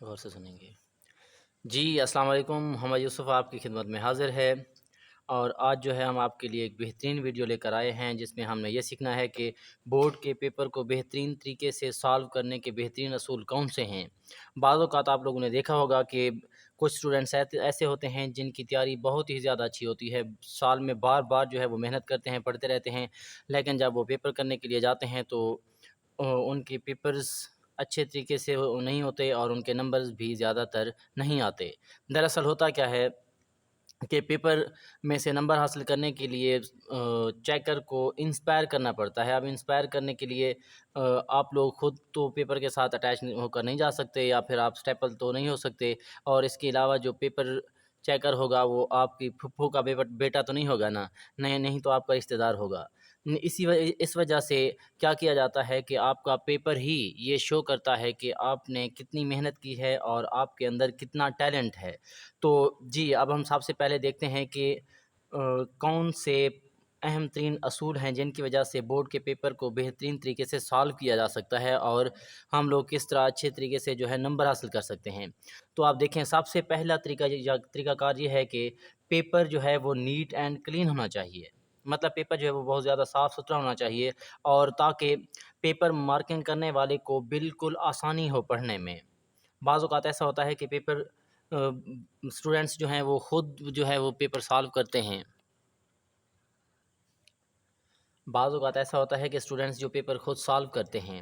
غور سے سنیں گے۔ جی السلام علیکم، محمد یوسف آپ کی خدمت میں حاضر ہے، اور آج جو ہے ہم آپ کے لیے ایک بہترین ویڈیو لے کر آئے ہیں جس میں ہم نے یہ سیکھنا ہے کہ بورڈ کے پیپر کو بہترین طریقے سے سالو کرنے کے بہترین اصول کون سے ہیں۔ بعض اوقات آپ لوگوں نے دیکھا ہوگا کہ کچھ اسٹوڈنٹس ایسے ہوتے ہیں جن کی تیاری بہت ہی زیادہ اچھی ہوتی ہے، سال میں بار بار جو ہے وہ محنت کرتے ہیں، پڑھتے رہتے ہیں، لیکن جب وہ پیپر کرنے کے لیے جاتے ہیں تو ان کے پیپرز اچھے طریقے سے نہیں ہوتے اور ان کے نمبرز بھی زیادہ تر نہیں آتے۔ دراصل ہوتا کیا ہے کہ پیپر میں سے نمبر حاصل کرنے کے لیے چیکر کو انسپائر کرنا پڑتا ہے۔ اب انسپائر کرنے کے لیے آپ لوگ خود تو پیپر کے ساتھ اٹیچ ہو کر نہیں جا سکتے، یا پھر آپ اسٹیپل تو نہیں ہو سکتے، اور اس کے علاوہ جو پیپر چیکر ہوگا وہ آپ کی پھپھو کا بیٹا تو نہیں ہوگا نا، نہیں تو آپ کا رشتہ دار ہوگا۔ اس وجہ سے کیا کیا جاتا ہے کہ آپ کا پیپر ہی یہ شو کرتا ہے کہ آپ نے کتنی محنت کی ہے اور آپ کے اندر کتنا ٹیلنٹ ہے۔ تو جی اب ہم سب سے پہلے دیکھتے ہیں کہ کون سے اہم ترین اصول ہیں جن کی وجہ سے بورڈ کے پیپر کو بہترین طریقے سے سالو کیا جا سکتا ہے، اور ہم لوگ کس طرح اچھے طریقے سے جو ہے نمبر حاصل کر سکتے ہیں۔ تو آپ دیکھیں، سب سے پہلا طریقہ کار یہ ہے کہ پیپر جو ہے وہ نیٹ اینڈ کلین ہونا چاہیے۔ مطلب پیپر جو ہے وہ بہت زیادہ صاف ستھرا ہونا چاہیے، اور تاکہ پیپر مارکنگ کرنے والے کو بالکل آسانی ہو پڑھنے میں۔ بعض اوقات ایسا ہوتا ہے کہ پیپر اسٹوڈنٹس جو ہیں وہ خود جو ہے وہ پیپر سالو کرتے ہیں۔ بعض اوقات ایسا ہوتا ہے کہ اسٹوڈنٹس جو پیپر خود سالو کرتے ہیں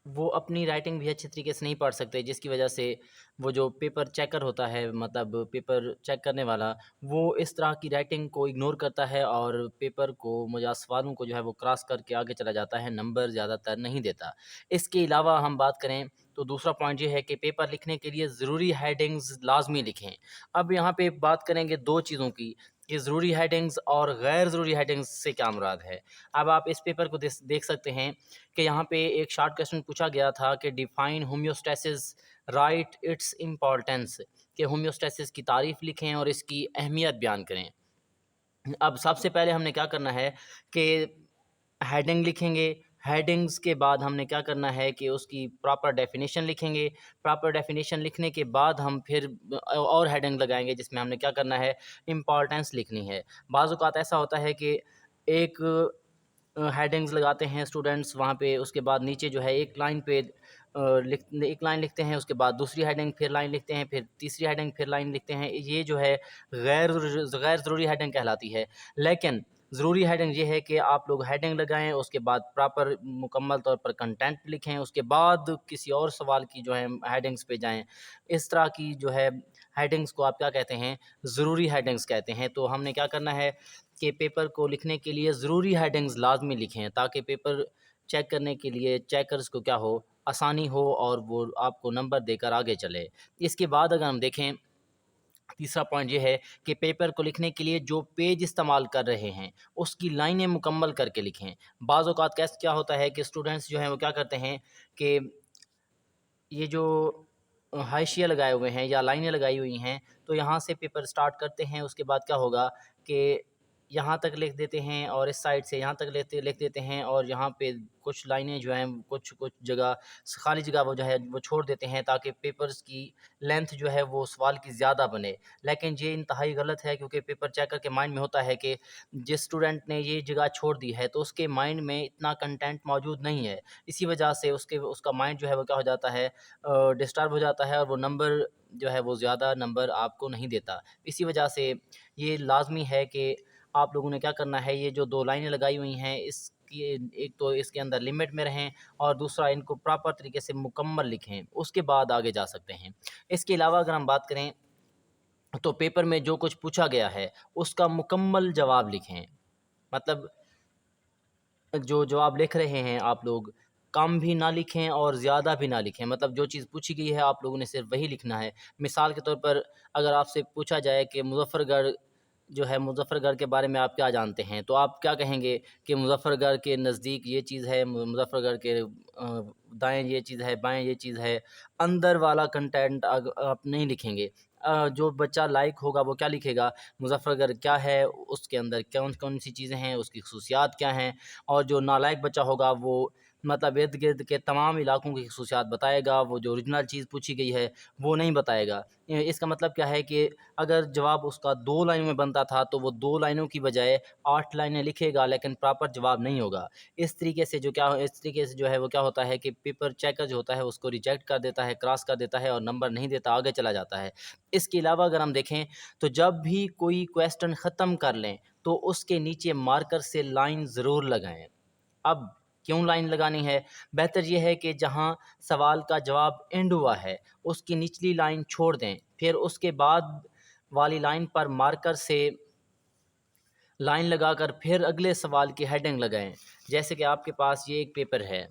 وہ اپنی رائٹنگ بھی اچھے طریقے سے نہیں پڑھ سکتے، جس کی وجہ سے وہ جو پیپر چیکر ہوتا ہے، مطلب پیپر چیک کرنے والا، وہ اس طرح کی رائٹنگ کو اگنور کرتا ہے اور پیپر کو سوالوں کو جو ہے وہ کراس کر کے آگے چلا جاتا ہے، نمبر زیادہ تر نہیں دیتا۔ اس کے علاوہ ہم بات کریں تو دوسرا پوائنٹ یہ ہے کہ پیپر لکھنے کے لیے ضروری ہیڈنگز لازمی لکھیں۔ اب یہاں پہ بات کریں گے دو چیزوں کی، کہ ضروری ہیڈنگز اور غیر ضروری ہیڈنگز سے کیا مراد ہے۔ اب آپ اس پیپر کو دیکھ سکتے ہیں کہ یہاں پہ ایک شارٹ کویسچن پوچھا گیا تھا کہ define homeostasis, right its importance, کہ ہومیوسٹیسس کی تعریف لکھیں اور اس کی اہمیت بیان کریں۔ اب سب سے پہلے ہم نے کیا کرنا ہے کہ ہیڈنگ لکھیں گے، ہیڈنگز کے بعد ہم نے کیا کرنا ہے کہ اس کی پراپر ڈیفینیشن لکھیں گے، پراپر ڈیفینیشن لکھنے کے بعد ہم پھر اور ہیڈنگ لگائیں گے جس میں ہم نے کیا کرنا ہے، امپورٹنس لکھنی ہے۔ بعض اوقات ایسا ہوتا ہے کہ ایک ہیڈنگز لگاتے ہیں اسٹوڈنٹس، وہاں پہ اس کے بعد نیچے جو ہے ایک لائن پہ ایک لائن لکھتے ہیں، اس کے بعد دوسری ہیڈنگ پھر لائن لکھتے ہیں، پھر تیسری ہیڈنگ پھر لائن لکھتے ہیں۔ یہ جو ہے غیر ضروری ہیڈنگ کہلاتی ہے۔ لیکن ضروری ہیڈنگ یہ ہے کہ آپ لوگ ہیڈنگ لگائیں، اس کے بعد پراپر مکمل طور پر کنٹینٹ لکھیں، اس کے بعد کسی اور سوال کی جو ہے ہیڈنگز پہ جائیں۔ اس طرح کی جو ہے ہیڈنگز کو آپ کیا کہتے ہیں، ضروری ہیڈنگز کہتے ہیں۔ تو ہم نے کیا کرنا ہے کہ پیپر کو لکھنے کے لیے ضروری ہیڈنگز لازمی لکھیں، تاکہ پیپر چیک کرنے کے لیے چیکرز کو کیا ہو، آسانی ہو، اور وہ آپ کو نمبر دے کر آگے چلے۔ اس کے بعد اگر ہم دیکھیں، تیسرا پوائنٹ یہ ہے کہ پیپر کو لکھنے کے لیے جو پیج استعمال کر رہے ہیں اس کی لائنیں مکمل کر کے لکھیں۔ بعض اوقات کیا ہوتا ہے کہ اسٹوڈنٹس جو ہیں وہ کیا کرتے ہیں کہ یہ جو حاشیہ لگائے ہوئے ہیں یا لائنیں لگائی ہوئی ہیں، تو یہاں سے پیپر سٹارٹ کرتے ہیں، اس کے بعد کیا ہوگا کہ یہاں تک لکھ دیتے ہیں، اور اس سائڈ سے یہاں تک لکھ دیتے ہیں، اور یہاں پہ کچھ لائنیں جو ہیں کچھ جگہ خالی جگہ وہ جو ہے وہ چھوڑ دیتے ہیں، تاکہ پیپرز کی لینتھ جو ہے وہ سوال کی زیادہ بنے۔ لیکن یہ انتہائی غلط ہے، کیونکہ پیپر چیکر کے مائنڈ میں ہوتا ہے کہ جس اسٹوڈنٹ نے یہ جگہ چھوڑ دی ہے تو اس کے مائنڈ میں اتنا کنٹینٹ موجود نہیں ہے، اسی وجہ سے اس کا مائنڈ جو ہے وہ کیا ہو جاتا ہے، ڈسٹرب ہو جاتا ہے، اور وہ نمبر جو ہے وہ زیادہ نمبر آپ کو نہیں دیتا۔ اسی وجہ سے یہ لازمی ہے کہ آپ لوگوں نے کیا کرنا ہے، یہ جو دو لائنیں لگائی ہوئی ہیں اس کی ایک تو اس کے اندر لمٹ میں رہیں، اور دوسرا ان کو پراپر طریقے سے مکمل لکھیں، اس کے بعد آگے جا سکتے ہیں۔ اس کے علاوہ اگر ہم بات کریں تو پیپر میں جو کچھ پوچھا گیا ہے اس کا مکمل جواب لکھیں۔ مطلب جو جواب لکھ رہے ہیں آپ لوگ، کم بھی نہ لکھیں اور زیادہ بھی نہ لکھیں، مطلب جو چیز پوچھی گئی ہے آپ لوگوں نے صرف وہی لکھنا ہے۔ مثال کے طور پر اگر آپ سے پوچھا جائے کہ مظفر گڑھ جو ہے، مظفر گڑھ کے بارے میں آپ کیا جانتے ہیں، تو آپ کیا کہیں گے کہ مظفر گڑھ کے نزدیک یہ چیز ہے، مظفر گڑھ کے دائیں یہ چیز ہے، بائیں یہ چیز ہے۔ اندر والا کنٹینٹ آپ نہیں لکھیں گے۔ جو بچہ لائق ہوگا وہ کیا لکھے گا، مظفر گڑھ کیا ہے، اس کے اندر کون کون سی چیزیں ہیں، اس کی خصوصیات کیا ہیں۔ اور جو نالائق بچہ ہوگا وہ مطلب ارد گرد کے تمام علاقوں کی خصوصیات بتائے گا، وہ جو اوریجنل چیز پوچھی گئی ہے وہ نہیں بتائے گا۔ اس کا مطلب کیا ہے کہ اگر جواب اس کا 2 لائنوں میں بنتا تھا تو وہ 2 لائنوں کی بجائے 8 لائنیں لکھے گا، لیکن پراپر جواب نہیں ہوگا۔ اس طریقے سے جو ہے وہ کیا ہوتا ہے کہ پیپر چیکر جو ہوتا ہے اس کو ریجیکٹ کر دیتا ہے، کراس کر دیتا ہے اور نمبر نہیں دیتا، آگے چلا جاتا ہے۔ اس کے علاوہ اگر ہم دیکھیں تو جب بھی کوئی کویسچن ختم کر لیں تو اس کے نیچے مارکر سے لائن ضرور لگائیں۔ اب کیوں لائن لگانی ہے؟ بہتر یہ ہے کہ جہاں سوال کا جواب اینڈ ہوا ہے اس کی نچلی لائن چھوڑ دیں، پھر اس کے بعد والی لائن پر مارکر سے لائن لگا کر پھر اگلے سوال کی ہیڈنگ لگائیں۔ جیسے کہ آپ کے پاس یہ ایک پیپر ہے،